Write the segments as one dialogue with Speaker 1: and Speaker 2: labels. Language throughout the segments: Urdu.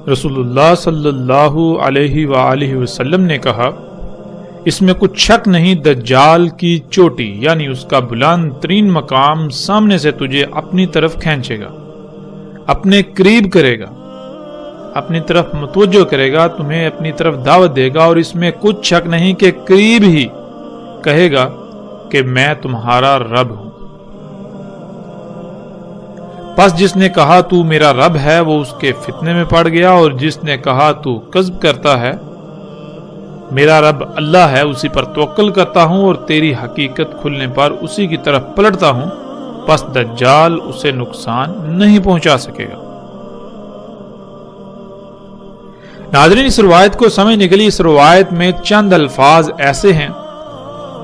Speaker 1: رسول اللہ صلی اللہ علیہ وآلہ وسلم نے کہا، اس میں کچھ شک نہیں دجال کی چوٹی یعنی اس کا بلند ترین مقام سامنے سے تجھے اپنی طرف کھینچے گا، اپنے قریب کرے گا، اپنی طرف متوجہ کرے گا، تمہیں اپنی طرف دعوت دے گا، اور اس میں کچھ شک نہیں کہ قریب ہی کہے گا کہ میں تمہارا رب ہوں۔ پس جس نے کہا تو میرا رب ہے وہ اس کے فتنے میں پڑ گیا، اور جس نے کہا تو کذب کرتا ہے، میرا رب اللہ ہے، اسی پر توکل کرتا ہوں اور تیری حقیقت کھلنے پر اسی کی طرف پلٹتا ہوں، پس دجال اسے نقصان نہیں پہنچا سکے گا۔ ناظرین، اس روایت کو سمجھنے کے لیے اس روایت میں چند الفاظ ایسے ہیں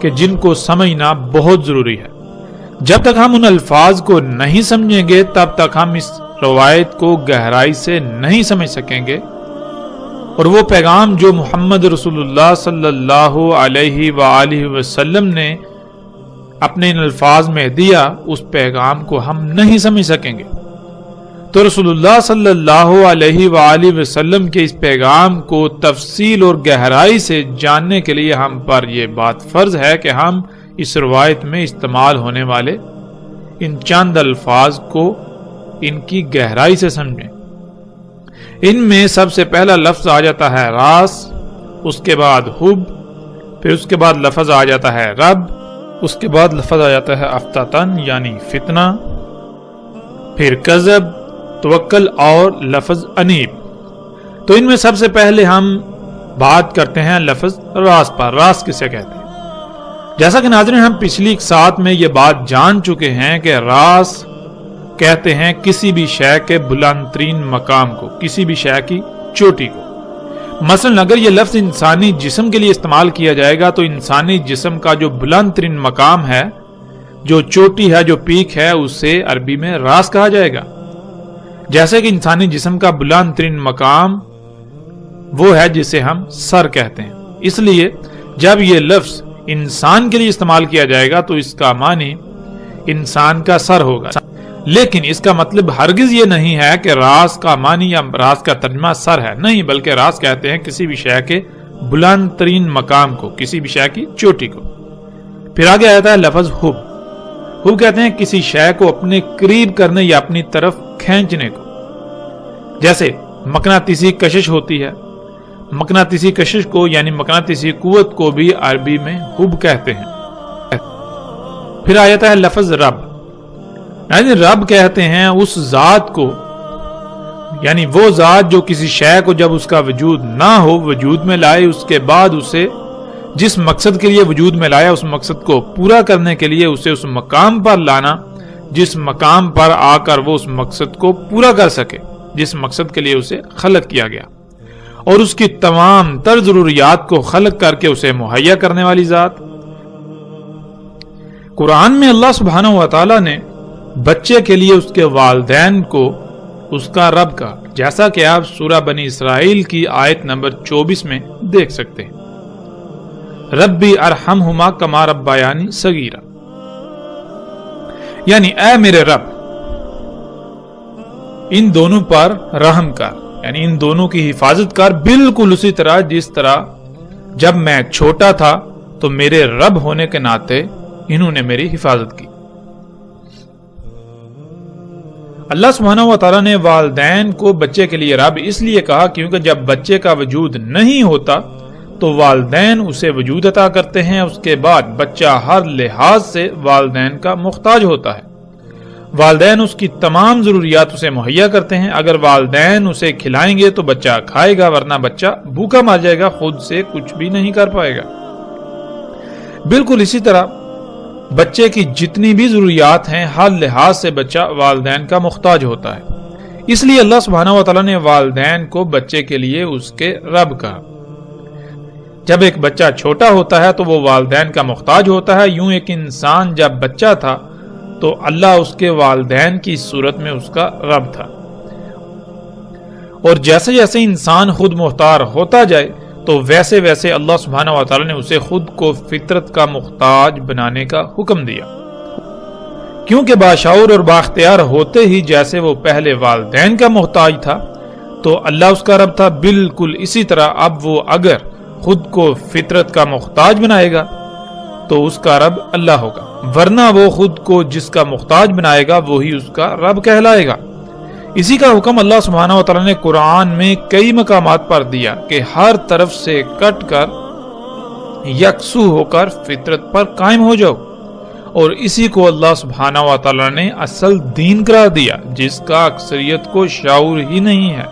Speaker 1: کہ جن کو سمجھنا بہت ضروری ہے۔ جب تک ہم ان الفاظ کو نہیں سمجھیں گے تب تک ہم اس روایت کو گہرائی سے نہیں سمجھ سکیں گے، اور وہ پیغام جو محمد رسول اللہ صلی اللہ علیہ وآلہ وسلم نے اپنے ان الفاظ میں دیا، اس پیغام کو ہم نہیں سمجھ سکیں گے۔ تو رسول اللہ صلی اللہ علیہ وآلہ وسلم کے اس پیغام کو تفصیل اور گہرائی سے جاننے کے لیے ہم پر یہ بات فرض ہے کہ ہم اس روایت میں استعمال ہونے والے ان چند الفاظ کو ان کی گہرائی سے سمجھیں۔ ان میں سب سے پہلا لفظ آ جاتا ہے راس، اس کے بعد حب، پھر اس کے بعد لفظ آ جاتا ہے رب، اس کے بعد لفظ آ جاتا ہے افتتن یعنی فتنہ، پھر کذب، توکل اور لفظ انیب۔ تو ان میں سب سے پہلے ہم بات کرتے ہیں لفظ راس پر۔ راس کسے کہتے ہیں؟ جیسا کہ ناظرین ہم پچھلی ساتھ میں یہ بات جان چکے ہیں کہ راس کہتے ہیں کسی بھی شے کے بلند ترین مقام کو، کسی بھی شے کی چوٹی کو۔ مثلا اگر یہ لفظ انسانی جسم کے لیے استعمال کیا جائے گا تو انسانی جسم کا جو بلند ترین مقام ہے، جو چوٹی ہے، جو پیک ہے، اسے عربی میں راس کہا جائے گا۔ جیسے کہ انسانی جسم کا بلند ترین مقام وہ ہے جسے ہم سر کہتے ہیں۔ اس لیے جب یہ لفظ انسان کے لیے استعمال کیا جائے گا تو اس کا معنی انسان کا سر ہوگا، لیکن اس کا مطلب ہرگز یہ نہیں ہے کہ راس کا معنی یا راس کا ترجمہ سر ہے، نہیں، بلکہ راس کہتے ہیں کسی بھی شے کے بلند ترین مقام کو، کسی بھی شے کی چوٹی کو۔ پھر آگے آتا ہے لفظ حب۔ حب کہتے ہیں کسی شے کو اپنے قریب کرنے یا اپنی طرف کھینچنے کو۔ جیسے مقناطیسی کشش ہوتی ہے، مقناطیسی کشش کو یعنی مقناطیسی قوت کو بھی عربی میں حب کہتے ہیں۔ پھر آ جاتا ہے لفظ رب۔ یعنی رب کہتے ہیں اس ذات کو، یعنی وہ ذات جو کسی شے کو جب اس کا وجود نہ ہو وجود میں لائے، اس کے بعد اسے جس مقصد کے لیے وجود میں لایا اس مقصد کو پورا کرنے کے لیے اسے اس مقام پر لانا جس مقام پر آ کر وہ اس مقصد کو پورا کر سکے، جس مقصد کے لیے اسے خلق کیا گیا، اور اس کی تمام تر ضروریات کو خلق کر کے اسے مہیا کرنے والی ذات۔ قرآن میں اللہ سبحانہ و تعالی نے بچے کے لیے اس کے والدین کو اس کا رب کہا، جیسا کہ آپ سورہ بنی اسرائیل کی آیت نمبر 24 میں دیکھ سکتے ہیں، ربی ارحمہما کما ربیانی صغیرا، یعنی اے میرے رب ان دونوں پر رحم کر، یعنی ان دونوں کی حفاظت کر بالکل اسی طرح جس طرح جب میں چھوٹا تھا تو میرے رب ہونے کے ناطے انہوں نے میری حفاظت کی۔ اللہ سبحانہ و تعالیٰ نے والدین کو بچے کے لیے رب اس لیے کہا کیونکہ جب بچے کا وجود نہیں ہوتا تو والدین اسے وجود عطا کرتے ہیں، اس کے بعد بچہ ہر لحاظ سے والدین کا محتاج ہوتا ہے، والدین اس کی تمام ضروریات اسے مہیا کرتے ہیں۔ اگر والدین اسے کھلائیں گے تو بچہ کھائے گا، ورنہ بچہ بھوکا مر جائے گا، خود سے کچھ بھی نہیں کر پائے گا۔ بالکل اسی طرح بچے کی جتنی بھی ضروریات ہیں ہر لحاظ سے بچہ والدین کا محتاج ہوتا ہے، اس لیے اللہ سبحانہ و تعالیٰ نے والدین کو بچے کے لیے اس کے رب کہا۔ جب ایک بچہ چھوٹا ہوتا ہے تو وہ والدین کا محتاج ہوتا ہے، یوں ایک انسان جب بچہ تھا تو اللہ اس کے والدین کی صورت میں اس کا رب تھا، اور جیسے جیسے انسان خود مختار ہوتا جائے تو ویسے ویسے اللہ سبحانہ و تعالی نے اسے خود کو فطرت کا محتاج بنانے کا حکم دیا، کیونکہ باشعور اور بااختیار ہوتے ہی جیسے وہ پہلے والدین کا محتاج تھا تو اللہ اس کا رب تھا، بالکل اسی طرح اب وہ اگر خود کو فطرت کا محتاج بنائے گا تو اس کا رب اللہ ہوگا، ورنہ وہ خود کو جس کا محتاج بنائے گا وہی اس کا رب کہلائے گا۔ اسی کا حکم اللہ سبحانہ و تعالیٰ نے قرآن میں کئی مقامات پر دیا کہ ہر طرف سے کٹ کر یکسو ہو کر فطرت پر قائم ہو جاؤ، اور اسی کو اللہ سبحانہ و تعالیٰ نے اصل دین قرار دیا، جس کا اکثریت کو شعور ہی نہیں ہے،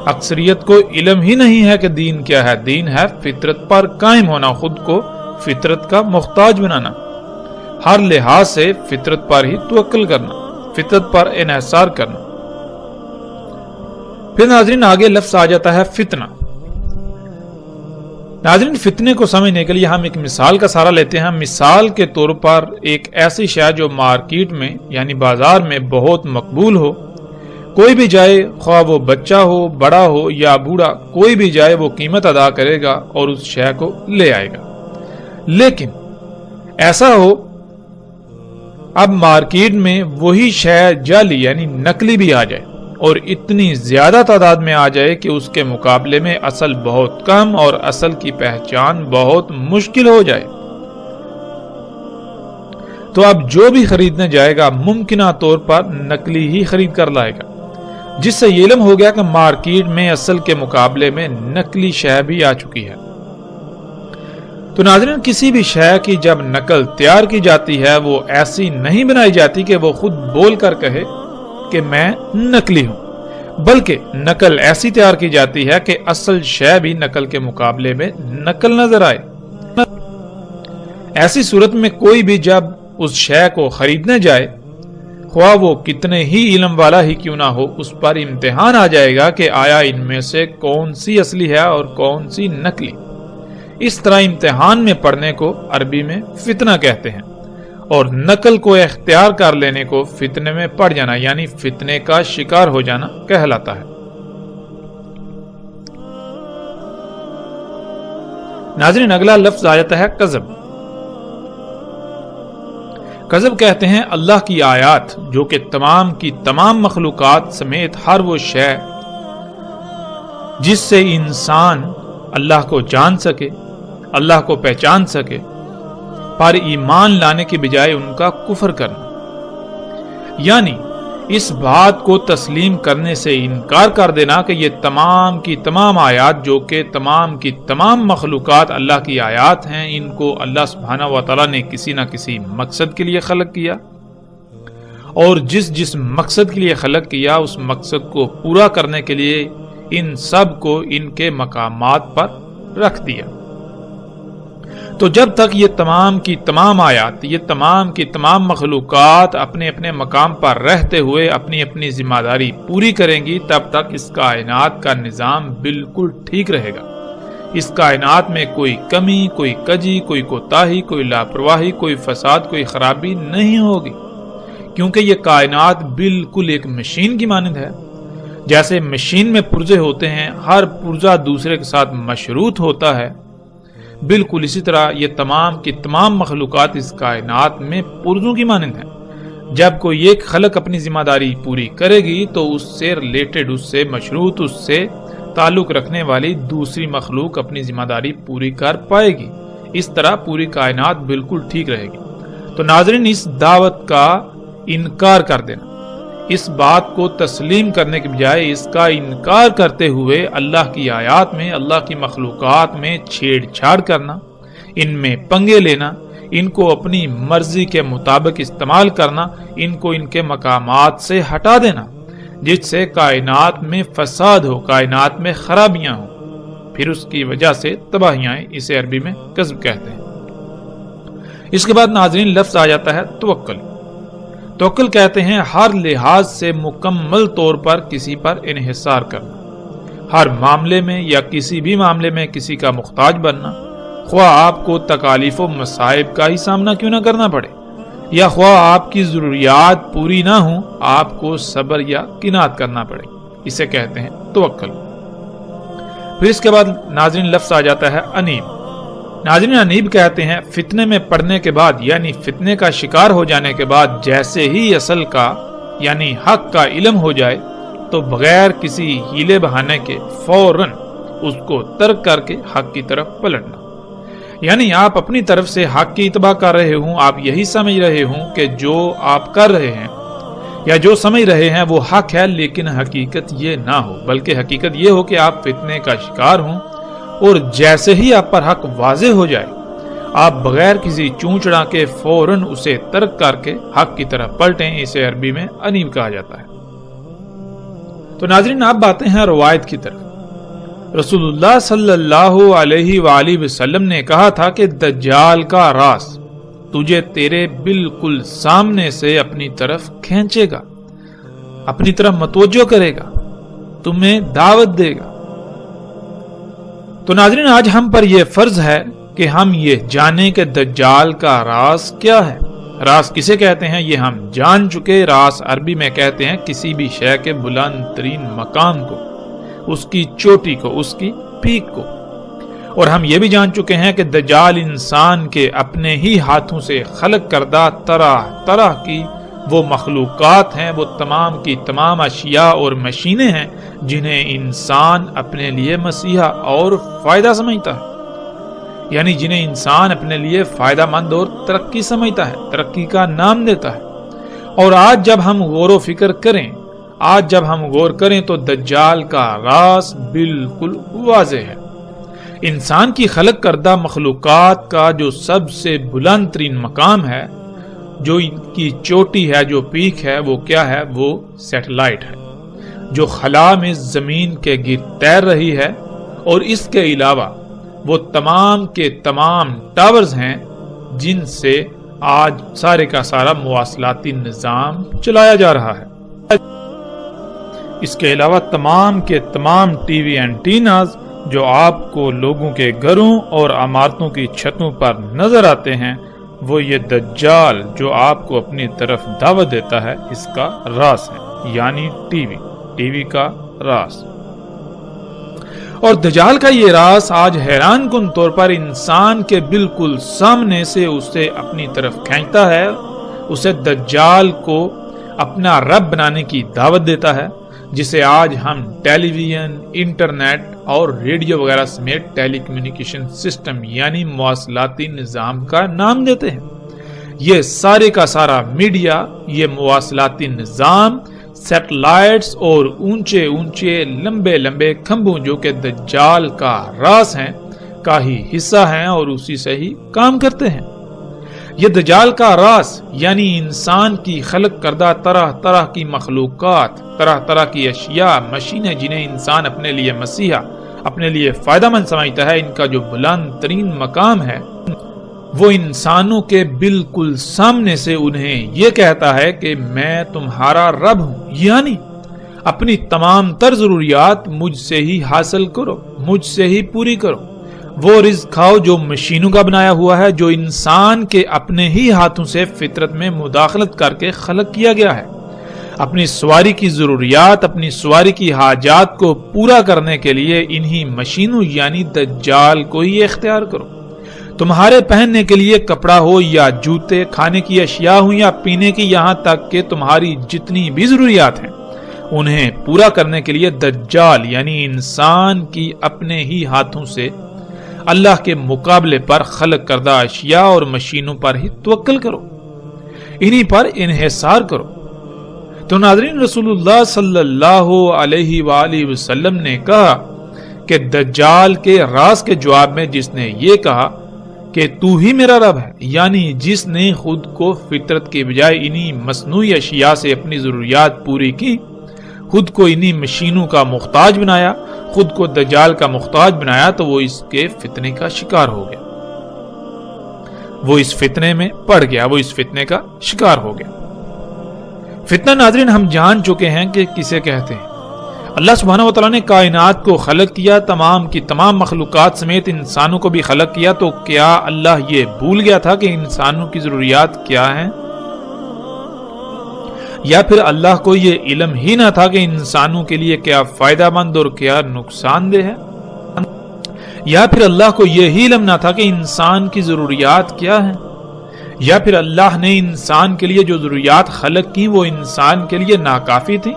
Speaker 1: اکثریت کو علم ہی نہیں ہے کہ دین کیا ہے۔ دین ہے فطرت پر قائم ہونا، خود کو فطرت کا محتاج بنانا، ہر لحاظ سے فطرت پر ہی توکل کرنا، فطرت پر انحصار کرنا۔ پھر ناظرین آگے لفظ آ جاتا ہے فتنہ۔ ناظرین فتنے کو سمجھنے کے لیے ہم ایک مثال کا سہارا لیتے ہیں۔ مثال کے طور پر ایک ایسی شے جو مارکیٹ میں یعنی بازار میں بہت مقبول ہو، کوئی بھی جائے، خواہ وہ بچہ ہو، بڑا ہو یا بوڑھا، کوئی بھی جائے وہ قیمت ادا کرے گا اور اس شے کو لے آئے گا۔ لیکن ایسا ہو اب مارکیٹ میں وہی شے جعلی یعنی نقلی بھی آ جائے، اور اتنی زیادہ تعداد میں آ جائے کہ اس کے مقابلے میں اصل بہت کم اور اصل کی پہچان بہت مشکل ہو جائے، تو اب جو بھی خریدنے جائے گا ممکنہ طور پر نقلی ہی خرید کر لائے گا، جس سے یہ علم ہو گیا کہ مارکیٹ میں اصل کے مقابلے میں نقلی شے بھی آ چکی ہے۔ تو ناظرین کسی بھی شے کی جب نقل تیار کی جاتی ہے وہ ایسی نہیں بنائی جاتی کہ وہ خود بول کر کہے کہ میں نقلی ہوں، بلکہ نقل ایسی تیار کی جاتی ہے کہ اصل شے بھی نقل کے مقابلے میں نقل نظر آئے۔ ایسی صورت میں کوئی بھی جب اس شے کو خریدنے جائے، خواہ وہ کتنے ہی علم والا ہی کیوں نہ ہو، اس پر امتحان آ جائے گا کہ آیا ان میں سے کون سی اصلی ہے اور کون سی نقلی۔ اس طرح امتحان میں پڑھنے کو عربی میں فتنہ کہتے ہیں، اور نقل کو اختیار کر لینے کو فتنے میں پڑ جانا یعنی فتنے کا شکار ہو جانا کہلاتا ہے۔ ناظرین اگلا لفظ آ جاتا ہے کذب۔ کذب کہتے ہیں اللہ کی آیات جو کہ تمام کی تمام مخلوقات سمیت ہر وہ شے جس سے انسان اللہ کو جان سکے، اللہ کو پہچان سکے، پر ایمان لانے کے بجائے ان کا کفر کرنا، یعنی اس بات کو تسلیم کرنے سے انکار کر دینا کہ یہ تمام کی تمام آیات جو کہ تمام کی تمام مخلوقات اللہ کی آیات ہیں، ان کو اللہ سبحانہ و تعالیٰ نے کسی نہ کسی مقصد کے لیے خلق کیا، اور جس مقصد کے لیے خلق کیا اس مقصد کو پورا کرنے کے لیے ان سب کو ان کے مقامات پر رکھ دیا۔ تو جب تک یہ تمام کی تمام آیات، یہ تمام کی تمام مخلوقات اپنے اپنے مقام پر رہتے ہوئے اپنی اپنی ذمہ داری پوری کریں گی، تب تک اس کائنات کا نظام بالکل ٹھیک رہے گا۔ اس کائنات میں کوئی کمی، کوئی کجی، کوئی کوتاہی، کوئی لاپرواہی، کوئی فساد، کوئی خرابی نہیں ہوگی، کیونکہ یہ کائنات بالکل ایک مشین کی مانند ہے۔ جیسے مشین میں پرزے ہوتے ہیں، ہر پرزہ دوسرے کے ساتھ مشروط ہوتا ہے، بالکل اسی طرح یہ تمام کی تمام مخلوقات اس کائنات میں پرزوں کی مانند ہیں۔ جب کوئی ایک خلق اپنی ذمہ داری پوری کرے گی تو اس سے ریلیٹڈ، اس سے مشروط، اس سے تعلق رکھنے والی دوسری مخلوق اپنی ذمہ داری پوری کر پائے گی۔ اس طرح پوری کائنات بالکل ٹھیک رہے گی۔ تو ناظرین اس دعوت کا انکار کر دینا، اس بات کو تسلیم کرنے کے بجائے اس کا انکار کرتے ہوئے اللہ کی آیات میں، اللہ کی مخلوقات میں چھیڑ چھاڑ کرنا، ان میں پنگے لینا، ان کو اپنی مرضی کے مطابق استعمال کرنا، ان کو ان کے مقامات سے ہٹا دینا، جس سے کائنات میں فساد ہو، کائنات میں خرابیاں ہوں، پھر اس کی وجہ سے تباہیاں ہیں، اسے عربی میں کذب کہتے ہیں۔ اس کے بعد ناظرین لفظ آ جاتا ہے توکل۔ توکل کہتے ہیں ہر لحاظ سے مکمل طور پر کسی پر انحصار کرنا، ہر معاملے میں یا کسی بھی معاملے میں کسی کا محتاج بننا، خواہ آپ کو تکالیف و مصائب کا ہی سامنا کیوں نہ کرنا پڑے، یا خواہ آپ کی ضروریات پوری نہ ہوں، آپ کو صبر یا قناعت کرنا پڑے، اسے کہتے ہیں توکل۔ پھر اس کے بعد ناظرین لفظ آ جاتا ہے انیب۔ ناظرین انیب کہتے ہیں فتنے میں پڑنے کے بعد یعنی فتنے کا شکار ہو جانے کے بعد جیسے ہی اصل کا یعنی حق کا علم ہو جائے تو بغیر کسی ہیلے بہانے کے فوراً اس کو ترک کر کے حق کی طرف پلٹنا. یعنی آپ اپنی طرف سے حق کی اتباع کر رہے ہوں، آپ یہی سمجھ رہے ہوں کہ جو آپ کر رہے ہیں یا جو سمجھ رہے ہیں وہ حق ہے، لیکن حقیقت یہ نہ ہو، بلکہ حقیقت یہ ہو کہ آپ فتنے کا شکار ہوں، اور جیسے ہی آپ پر حق واضح ہو جائے آپ بغیر کسی چونچڑا کے فوراً اسے ترک کر کے حق کی طرف پلٹیں. اسے عربی میں انیب کہا جاتا ہے. تو ناظرین، آپ آتے ہیں روایت کی طرف. رسول اللہ صلی اللہ علیہ وآلہ وسلم نے کہا تھا کہ دجال کا راز تجھے تیرے بالکل سامنے سے اپنی طرف کھینچے گا، اپنی طرف متوجہ کرے گا، تمہیں دعوت دے گا. تو ناظرین، آج ہم پر یہ فرض ہے کہ ہم یہ جانیں کہ دجال کا راز کیا ہے. راز کسے کہتے ہیں یہ ہم جان چکے. راز عربی میں کہتے ہیں کسی بھی شے کے بلند ترین مقام کو، اس کی چوٹی کو، اس کی پیک کو. اور ہم یہ بھی جان چکے ہیں کہ دجال انسان کے اپنے ہی ہاتھوں سے خلق کردہ طرح طرح کی وہ مخلوقات ہیں، وہ تمام کی تمام اشیاء اور مشینیں ہیں جنہیں انسان اپنے لیے مسیحا اور فائدہ سمجھتا ہے. یعنی جنہیں انسان اپنے لیے فائدہ مند اور ترقی سمجھتا ہے، ترقی کا نام دیتا ہے. اور آج جب ہم غور و فکر کریں، آج جب ہم غور کریں تو دجال کا راز بالکل واضح ہے. انسان کی خلق کردہ مخلوقات کا جو سب سے بلند ترین مقام ہے، جو ان کی چوٹی ہے، جو پیک ہے، وہ کیا ہے؟ وہ سیٹلائٹ ہے جو خلا میں زمین کے گرد تیر رہی ہے. اور اس کے علاوہ وہ تمام کے تمام ٹاورز ہیں جن سے آج سارے کا سارا مواصلاتی نظام چلایا جا رہا ہے. اس کے علاوہ تمام کے تمام ٹی وی اینٹیناز جو آپ کو لوگوں کے گھروں اور عمارتوں کی چھتوں پر نظر آتے ہیں، وہ یہ دجال جو آپ کو اپنی طرف دعوت دیتا ہے اس کا راز ہے، یعنی ٹی وی کا راز. اور دجال کا یہ راز آج حیران کن طور پر انسان کے بالکل سامنے سے اسے اپنی طرف کھینچتا ہے، اسے دجال کو اپنا رب بنانے کی دعوت دیتا ہے، جسے آج ہم ٹیلی ویژن، انٹرنیٹ اور ریڈیو وغیرہ سمیت ٹیلی کمیونیکیشن سسٹم یعنی مواصلاتی نظام کا نام دیتے ہیں. یہ سارے کا سارا میڈیا، یہ مواصلاتی نظام، سیٹلائٹس اور اونچے اونچے لمبے لمبے کھمبوں جو کہ دجال کا راز ہیں کا ہی حصہ ہیں اور اسی سے ہی کام کرتے ہیں. یہ دجال کا راز یعنی انسان کی خلق کردہ طرح طرح کی مخلوقات، طرح طرح کی اشیاء، مشینیں جنہیں انسان اپنے لیے مسیحا، اپنے لیے فائدہ مند سمجھتا ہے، ان کا جو بلند ترین مقام ہے وہ انسانوں کے بالکل سامنے سے انہیں یہ کہتا ہے کہ میں تمہارا رب ہوں، یعنی اپنی تمام تر ضروریات مجھ سے ہی حاصل کرو، مجھ سے ہی پوری کرو. وہ رزق کھاؤ جو مشینوں کا بنایا ہوا ہے، جو انسان کے اپنے ہی ہاتھوں سے فطرت میں مداخلت کر کے خلق کیا گیا ہے. اپنی سواری کی ضروریات، اپنی سواری کی حاجات کو پورا کرنے کے لیے انہی مشینوں یعنی دجال کو ہی اختیار کرو. تمہارے پہننے کے لیے کپڑا ہو یا جوتے، کھانے کی اشیاء ہوں یا پینے کی، یہاں تک کہ تمہاری جتنی بھی ضروریات ہیں انہیں پورا کرنے کے لیے دجال یعنی انسان کی اپنے ہی ہاتھوں سے اللہ کے مقابلے پر خلق کردہ اشیاء اور مشینوں پر ہی توکل کرو، انہی پر انحصار کرو. تو ناظرین، رسول اللہ صلی اللہ علیہ وآلہ وسلم نے کہا کہ دجال کے راز کے جواب میں جس نے یہ کہا کہ تو ہی میرا رب ہے، یعنی جس نے خود کو فطرت کے بجائے انہی مصنوعی اشیاء سے اپنی ضروریات پوری کی، خود کو انہی مشینوں کا محتاج بنایا، خود کو دجال کا محتاج بنایا، تو وہ اس کے فتنے کا شکار ہو گیا، وہ اس فتنے میں پڑ گیا، وہ اس فتنے کا شکار ہو گیا. فتنہ ناظرین ہم جان چکے ہیں کہ کسے کہتے ہیں. اللہ سبحانہ و تعالیٰ نے کائنات کو خلق کیا، تمام کی تمام مخلوقات سمیت انسانوں کو بھی خلق کیا، تو کیا اللہ یہ بھول گیا تھا کہ انسانوں کی ضروریات کیا ہیں؟ یا پھر اللہ کو یہ علم ہی نہ تھا کہ انسانوں کے لیے کیا فائدہ مند اور کیا نقصان دہ ہے؟ یا پھر اللہ کو یہی علم نہ تھا کہ انسان کی ضروریات کیا ہیں؟ یا پھر اللہ نے انسان کے لیے جو ضروریات خلق کی وہ انسان کے لیے ناکافی تھی؟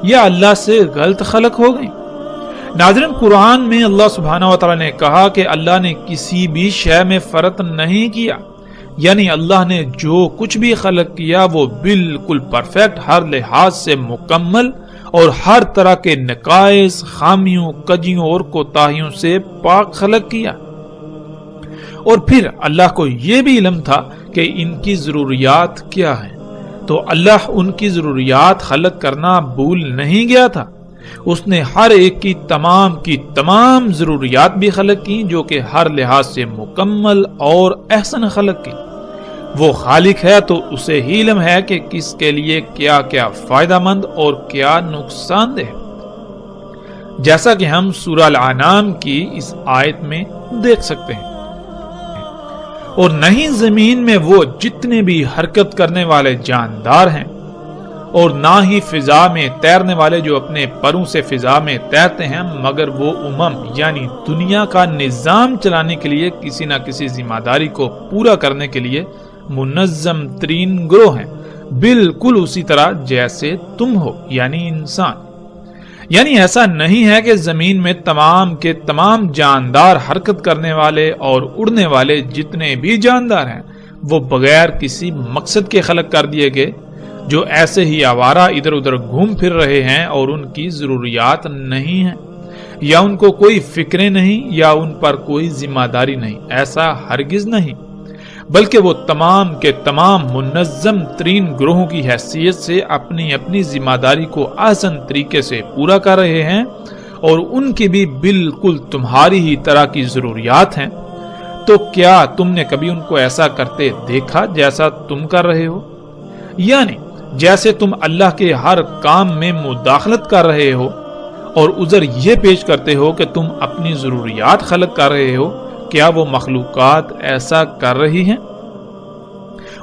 Speaker 1: یا اللہ سے غلط خلق ہو گئی؟ ناظرین، قرآن میں اللہ سبحانہ و تعالیٰ نے کہا کہ اللہ نے کسی بھی شے میں فرق نہیں کیا، یعنی اللہ نے جو کچھ بھی خلق کیا وہ بالکل پرفیکٹ، ہر لحاظ سے مکمل اور ہر طرح کے نقائص، خامیوں، کجیوں اور کوتاہیوں سے پاک خلق کیا۔ اور پھر اللہ کو یہ بھی علم تھا کہ ان کی ضروریات کیا ہیں، تو اللہ ان کی ضروریات خلق کرنا بھول نہیں گیا تھا۔ اس نے ہر ایک کی تمام ضروریات بھی خلق کی، جو کہ ہر لحاظ سے مکمل اور احسن خلق کی۔ وہ خالق ہے تو اسے ہی علم ہے کہ کس کے لیے کیا کیا فائدہ مند اور کیا نقصان دہ، جیسا کہ ہم سورہ الانعام کی اس آیت میں دیکھ سکتے ہیں۔ اور نہیں زمین میں وہ جتنے بھی حرکت کرنے والے جاندار ہیں، اور نہ ہی فضا میں تیرنے والے جو اپنے پروں سے فضا میں تیرتے ہیں، مگر وہ یعنی دنیا کا نظام چلانے کے لیے کسی نہ کسی ذمہ داری کو پورا کرنے کے لیے منظم ترین گروہ ہیں، بالکل اسی طرح جیسے تم ہو، یعنی انسان۔ یعنی ایسا نہیں ہے کہ زمین میں تمام کے تمام جاندار، حرکت کرنے والے اور اڑنے والے جتنے بھی جاندار ہیں، وہ بغیر کسی مقصد کے خلق کر دیے گئے، جو ایسے ہی آوارہ ادھر ادھر گھوم پھر رہے ہیں اور ان کی ضروریات نہیں ہیں، یا ان کو کوئی فکریں نہیں، یا ان پر کوئی ذمہ داری نہیں۔ ایسا ہرگز نہیں، بلکہ وہ تمام کے تمام منظم ترین گروہوں کی حیثیت سے اپنی اپنی ذمہ داری کو آسان طریقے سے پورا کر رہے ہیں، اور ان کی بھی بالکل تمہاری ہی طرح کی ضروریات ہیں۔ تو کیا تم نے کبھی ان کو ایسا کرتے دیکھا جیسا تم کر رہے ہو؟ یعنی جیسے تم اللہ کے ہر کام میں مداخلت کر رہے ہو اور عذر یہ پیش کرتے ہو کہ تم اپنی ضروریات خلق کر رہے ہو، کیا وہ مخلوقات ایسا کر رہی ہیں؟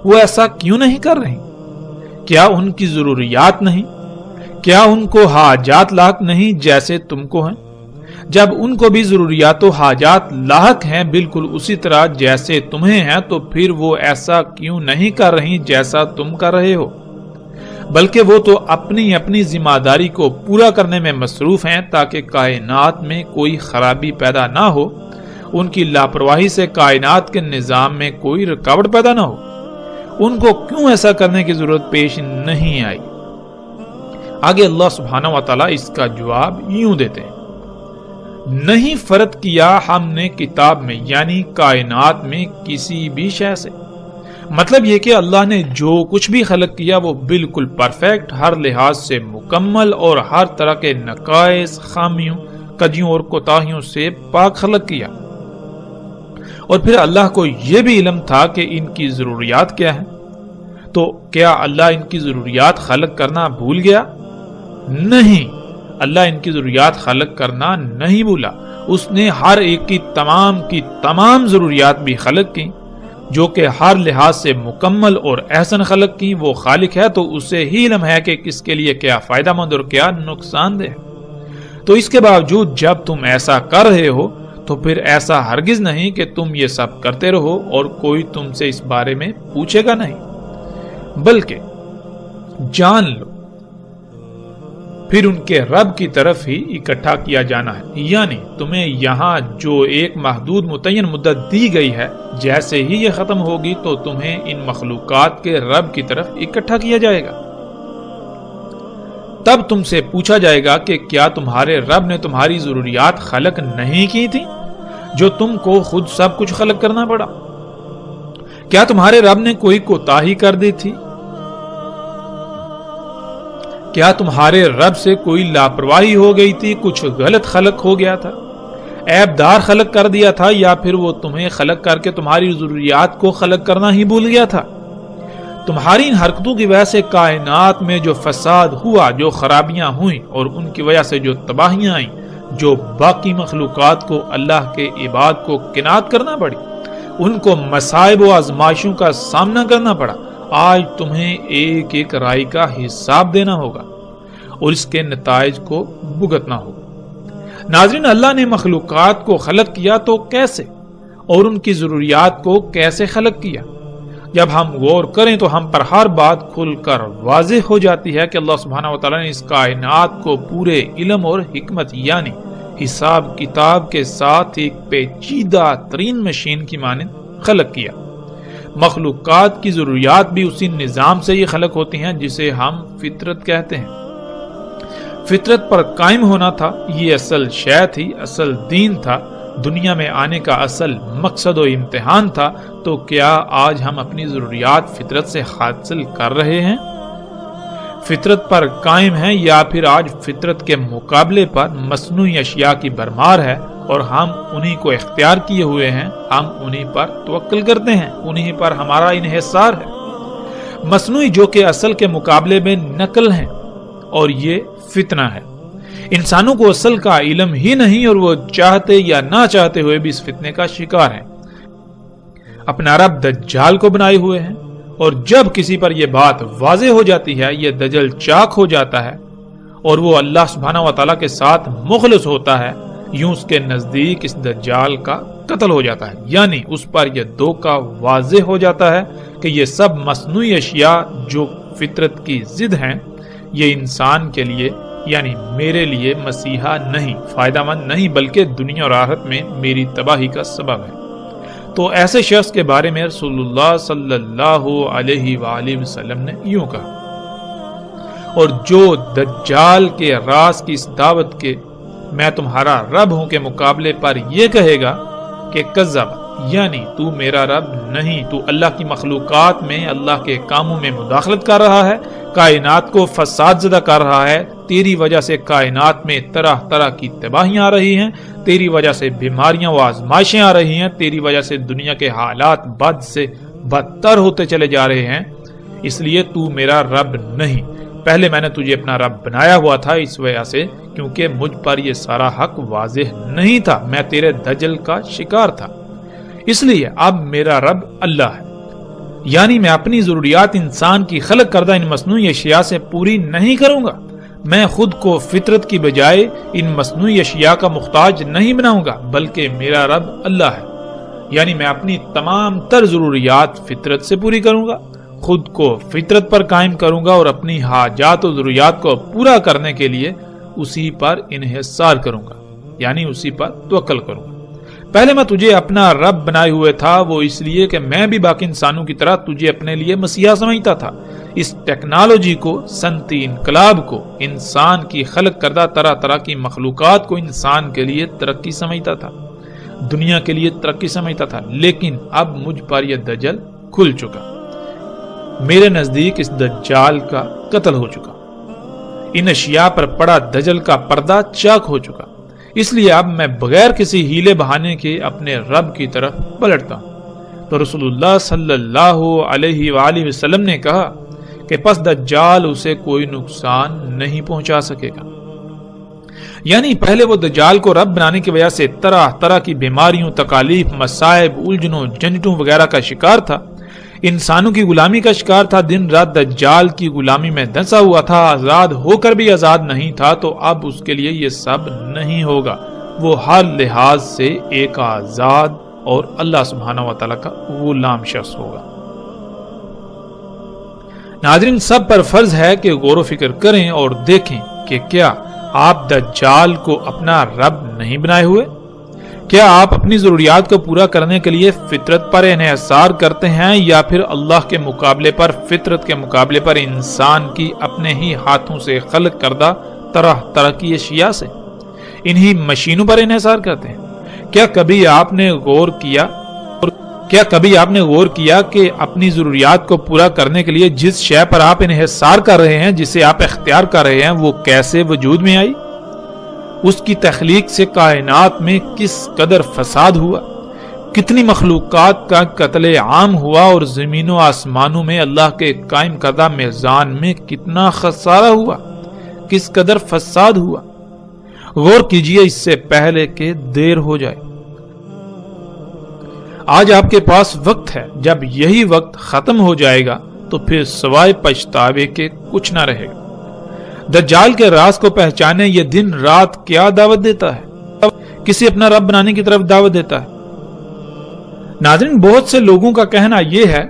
Speaker 1: وہ ایسا کیوں نہیں کر رہی؟ کیا ان کی ضروریات نہیں؟ کیا ان کو حاجات لاحق نہیں جیسے تم کو ہیں؟ جب ان کو بھی ضروریات و حاجات لاحق ہیں بالکل اسی طرح جیسے تمہیں ہیں، تو پھر وہ ایسا کیوں نہیں کر رہی جیسا تم کر رہے ہو؟ بلکہ وہ تو اپنی ذمہ داری کو پورا کرنے میں مصروف ہیں، تاکہ کائنات میں کوئی خرابی پیدا نہ ہو، ان کی لاپرواہی سے کائنات کے نظام میں کوئی رکاوٹ پیدا نہ ہو۔ ان کو کیوں ایسا کرنے کی ضرورت پیش نہیں آئی؟ آگے اللہ سبحانہ و تعالیٰ اس کا جواب یوں دیتے ہیں، نہیں فرق کیا ہم نے کتاب میں، یعنی کائنات میں کسی بھی شے سے۔ مطلب یہ کہ اللہ نے جو کچھ بھی خلق کیا وہ بالکل پرفیکٹ، ہر لحاظ سے مکمل اور ہر طرح کے نقائص، خامیوں، کجیوں اور کوتاہیوں سے پاک خلق کیا۔ اور پھر اللہ کو یہ بھی علم تھا کہ ان کی ضروریات کیا ہیں۔ تو کیا اللہ ان کی ضروریات خلق کرنا بھول گیا؟ نہیں، اللہ ان کی ضروریات خلق کرنا نہیں بھولا۔ اس نے ہر ایک کی تمام ضروریات بھی خلق کی، جو کہ ہر لحاظ سے مکمل اور احسن خلق کی۔ وہ خالق ہے تو اسے ہی علم ہے کہ کس کے لیے کیا فائدہ مند اور کیا نقصان دہ۔ تو اس کے باوجود جب تم ایسا کر رہے ہو تو پھر ایسا ہرگز نہیں کہ تم یہ سب کرتے رہو اور کوئی تم سے اس بارے میں پوچھے گا نہیں، بلکہ جان لو پھر ان کے رب کی طرف ہی اکٹھا کیا جانا ہے۔ یعنی تمہیں یہاں جو ایک محدود متعین مدت دی گئی ہے، جیسے ہی یہ ختم ہوگی تو تمہیں ان مخلوقات کے رب کی طرف اکٹھا کیا جائے گا۔ تب تم سے پوچھا جائے گا کہ کیا تمہارے رب نے تمہاری ضروریات خلق نہیں کی تھی، جو تم کو خود سب کچھ خلق کرنا پڑا؟ کیا تمہارے رب نے کوئی کوتاہی کر دی تھی؟ کیا تمہارے رب سے کوئی لاپرواہی ہو گئی تھی، کچھ غلط خلق ہو گیا تھا، عیب دار خلق کر دیا تھا، یا پھر وہ تمہیں خلق کر کے تمہاری ضروریات کو خلق کرنا ہی بھول گیا تھا؟ تمہاری ان حرکتوں کی وجہ سے کائنات میں جو فساد ہوا، جو خرابیاں ہوئیں اور ان کی وجہ سے جو تباہیاں آئیں، جو باقی مخلوقات کو، اللہ کے عباد کو کنات کرنا پڑی، ان کو مصائب و آزمائشوں کا سامنا کرنا پڑا، آج تمہیں ایک ایک رائے کا حساب دینا ہوگا اور اس کے نتائج کو بھگتنا ہوگا۔ ناظرین، اللہ نے مخلوقات کو خلق کیا تو کیسے، اور ان کی ضروریات کو کیسے خلق کیا؟ جب ہم غور کریں تو ہم پر ہر بات کھل کر واضح ہو جاتی ہے کہ اللہ سبحانہ وتعالی نے اس کائنات کو پورے علم اور حکمت یعنی حساب کتاب کے ساتھ ایک پیچیدہ ترین مشین کی مانند خلق کیا۔ مخلوقات کی ضروریات بھی اسی نظام سے یہ خلق ہوتی ہیں جسے ہم فطرت کہتے ہیں۔ فطرت پر قائم ہونا تھا، یہ اصل شے تھی، اصل دین تھا، دنیا میں آنے کا اصل مقصد و امتحان تھا۔ تو کیا آج ہم اپنی ضروریات فطرت سے حاصل کر رہے ہیں؟ فطرت پر قائم ہیں یا پھر آج فطرت کے مقابلے پر مصنوعی اشیاء کی بھرمار ہے اور ہم انہی کو اختیار کیے ہوئے ہیں، ہم انہی پر توکل کرتے ہیں، انہی پر ہمارا انحصار ہے۔ مصنوعی جو کہ اصل کے مقابلے میں نقل ہیں، اور یہ فتنہ ہے۔ انسانوں کو اصل کا علم ہی نہیں اور وہ چاہتے یا نہ چاہتے ہوئے بھی اس فتنے کا شکار ہیں۔ اپنا رب دجال کو بنائے ہوئے ہیں، اور جب کسی پر یہ بات واضح ہو جاتی ہے، یہ دجل چاک ہو جاتا ہے اور وہ اللہ سبحانہ وتعالی کے ساتھ مخلص ہوتا ہے، یوں اس کے نزدیک اس دجال کا قتل ہو جاتا ہے، یعنی اس پر یہ دھوکہ واضح ہو جاتا ہے کہ یہ سب مصنوعی اشیاء جو فطرت کی ضد ہیں، یہ انسان کے لیے یعنی میرے لیے مسیحا نہیں، فائدہ مند نہیں، بلکہ دنیا اور آخرت میں میری تباہی کا سبب ہے۔ تو ایسے شخص کے بارے میں رسول اللہ صلی اللہ علیہ وآلہ وسلم نے یوں کہا، اور جو دجال کے راز کی اس دعوت کے میں تمہارا رب ہوں کے مقابلے پر یہ کہے گا کہ کذب، یعنی تو میرا رب نہیں، تو اللہ کی مخلوقات میں اللہ کے کاموں میں مداخلت کر رہا ہے، کائنات کو فساد زدہ کر رہا ہے، تیری وجہ سے کائنات میں طرح طرح کی تباہیاں آ رہی ہیں، تیری وجہ سے بیماریاں و آزمائشیں آ رہی ہیں، تیری وجہ سے دنیا کے حالات بد سے بدتر ہوتے چلے جا رہے ہیں، اس لیے تو میرا رب نہیں۔ پہلے میں نے تجھے اپنا رب بنایا ہوا تھا اس وجہ سے کیونکہ مجھ پر یہ سارا حق واضح نہیں تھا، میں تیرے دجل کا شکار تھا، اس لیے اب میرا رب اللہ ہے، یعنی میں اپنی ضروریات انسان کی خلق کردہ ان مصنوعی اشیاء سے پوری نہیں کروں گا، میں خود کو فطرت کی بجائے ان مصنوعی اشیاء کا محتاج نہیں بناؤں گا، بلکہ میرا رب اللہ ہے، یعنی میں اپنی تمام تر ضروریات فطرت سے پوری کروں گا، خود کو فطرت پر قائم کروں گا اور اپنی حاجات و ضروریات کو پورا کرنے کے لیے اسی پر انحصار کروں گا، یعنی اسی پر توکل کروں گا۔ پہلے میں تجھے اپنا رب بنائے ہوئے تھا، وہ اس لیے کہ میں بھی باقی انسانوں کی طرح تجھے اپنے لیے مسیحا سمجھتا تھا، اس ٹیکنالوجی کو، صنعتی انقلاب کو، انسان کی خلق کردہ طرح طرح کی مخلوقات کو انسان کے لیے ترقی سمجھتا تھا، دنیا کے لیے ترقی سمجھتا تھا، لیکن اب مجھ پر یہ دجل کھل چکا، میرے نزدیک اس دجال کا قتل ہو چکا، ان اشیاء پر پڑا دجل کا پردہ چاک ہو چکا، اس لیے اب میں بغیر کسی ہیلے بہانے کے اپنے رب کی طرف پلٹتا ہوں۔ تو رسول اللہ صلی اللہ علیہ وآلہ وسلم نے کہا کہ پس دجال اسے کوئی نقصان نہیں پہنچا سکے گا، یعنی پہلے وہ دجال کو رب بنانے کی وجہ سے طرح طرح کی بیماریوں، تکالیف، مصائب، الجھنوں، جھنجھٹوں وغیرہ کا شکار تھا، انسانوں کی غلامی کا شکار تھا، دن رات دجال کی غلامی میں دھنسا ہوا تھا، آزاد ہو کر بھی آزاد نہیں تھا، تو اب اس کے لیے یہ سب نہیں ہوگا، وہ ہر لحاظ سے ایک آزاد اور اللہ سبحانہ وتعالی کا غلام شخص ہوگا۔ ناظرین، سب پر فرض ہے کہ غور و فکر کریں اور دیکھیں کہ کیا آپ دجال کو اپنا رب نہیں بنائے ہوئے؟ کیا آپ اپنی ضروریات کو پورا کرنے کے لیے فطرت پر انحصار کرتے ہیں یا پھر اللہ کے مقابلے پر، فطرت کے مقابلے پر انسان کی اپنے ہی ہاتھوں سے خلق کردہ طرح طرح کی اشیاء سے، انہی مشینوں پر انحصار کرتے ہیں؟ کیا کبھی آپ نے غور کیا کہ اپنی ضروریات کو پورا کرنے کے لیے جس شے پر آپ انحصار کر رہے ہیں، جسے آپ اختیار کر رہے ہیں، وہ کیسے وجود میں آئی؟ اس کی تخلیق سے کائنات میں کس قدر فساد ہوا، کتنی مخلوقات کا قتل عام ہوا، اور زمین و آسمانوں میں اللہ کے قائم کردہ میزان میں کتنا خسارہ ہوا، کس قدر فساد ہوا۔ غور کیجئے اس سے پہلے کہ دیر ہو جائے۔ آج آپ کے پاس وقت ہے، جب یہی وقت ختم ہو جائے گا تو پھر سوائے پچھتاوے کے کچھ نہ رہے گا۔ دجال کے راز کو پہچانے یہ دن رات کیا دعوت دیتا ہے؟ کسی اپنا رب بنانے کی طرف دعوت دیتا ہے۔ ناظرین، بہت سے لوگوں کا کہنا یہ ہے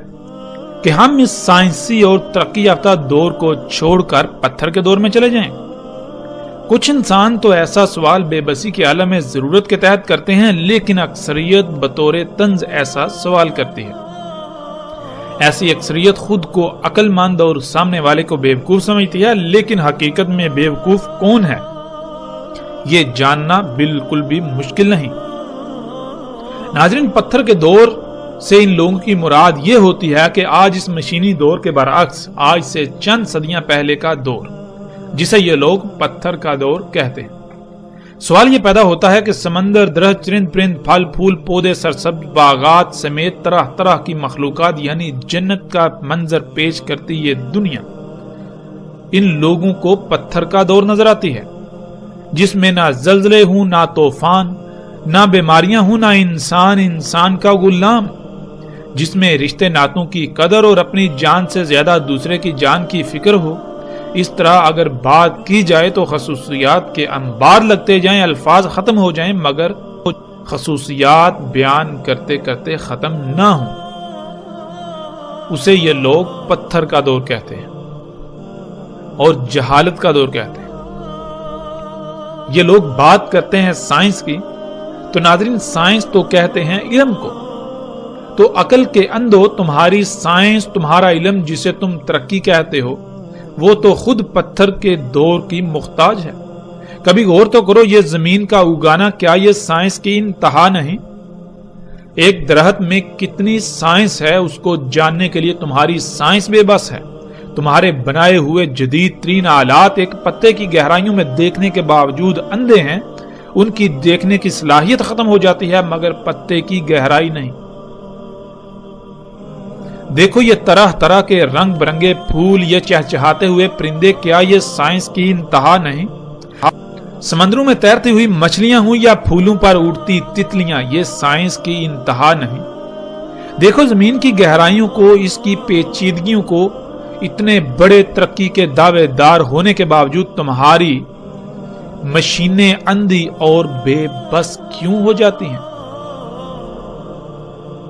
Speaker 1: کہ ہم اس سائنسی اور ترقی یافتہ دور کو چھوڑ کر پتھر کے دور میں چلے جائیں؟ کچھ انسان تو ایسا سوال بے بسی کے عالم میں ضرورت کے تحت کرتے ہیں، لیکن اکثریت بطور طنز ایسا سوال کرتی ہے۔ ایسی اکثریت خود کو عقل مند اور سامنے والے کو بیوقوف سمجھتی ہے، لیکن حقیقت میں بیوقوف کون ہے یہ جاننا بالکل بھی مشکل نہیں۔ ناظرین، پتھر کے دور سے ان لوگوں کی مراد یہ ہوتی ہے کہ آج اس مشینی دور کے برعکس آج سے چند صدیاں پہلے کا دور، جسے یہ لوگ پتھر کا دور کہتے ہیں۔ سوال یہ پیدا ہوتا ہے کہ سمندر، درخت، چرند پرند، پھل پھول، پودے، سرسبز باغات سمیت طرح طرح کی مخلوقات یعنی جنت کا منظر پیش کرتی یہ دنیا ان لوگوں کو پتھر کا دور نظر آتی ہے، جس میں نہ زلزلے ہوں، نہ طوفان، نہ بیماریاں ہوں، نہ انسان کا غلام، جس میں رشتے ناتوں کی قدر اور اپنی جان سے زیادہ دوسرے کی جان کی فکر ہو۔ اس طرح اگر بات کی جائے تو خصوصیات کے انبار لگتے جائیں، الفاظ ختم ہو جائیں، مگر خصوصیات بیان کرتے کرتے ختم نہ ہوں۔ اسے یہ لوگ پتھر کا دور کہتے ہیں اور جہالت کا دور کہتے ہیں۔ یہ لوگ بات کرتے ہیں سائنس کی، تو ناظرین سائنس تو کہتے ہیں علم کو۔ تو عقل کے اندھو تمہاری سائنس، تمہارا علم جسے تم ترقی کہتے ہو، وہ تو خود پتھر کے دور کی محتاج ہے۔ کبھی غور تو کرو، یہ زمین کا اگانا کیا یہ سائنس کی انتہا نہیں؟ ایک درخت میں کتنی سائنس ہے، اس کو جاننے کے لیے تمہاری سائنس بے بس ہے۔ تمہارے بنائے ہوئے جدید ترین آلات ایک پتے کی گہرائیوں میں دیکھنے کے باوجود اندھے ہیں، ان کی دیکھنے کی صلاحیت ختم ہو جاتی ہے مگر پتے کی گہرائی نہیں۔ دیکھو یہ طرح طرح کے رنگ برنگے پھول، یہ چہچہاتے ہوئے پرندے، کیا یہ سائنس کی انتہا نہیں؟ سمندروں میں تیرتی ہوئی مچھلیاں ہوں یا پھولوں پر اڑتی تتلیاں، یہ سائنس کی انتہا نہیں؟ دیکھو زمین کی گہرائیوں کو، اس کی پیچیدگیوں کو، اتنے بڑے ترقی کے دعوے دار ہونے کے باوجود تمہاری مشینیں اندھی اور بے بس کیوں ہو جاتی ہیں؟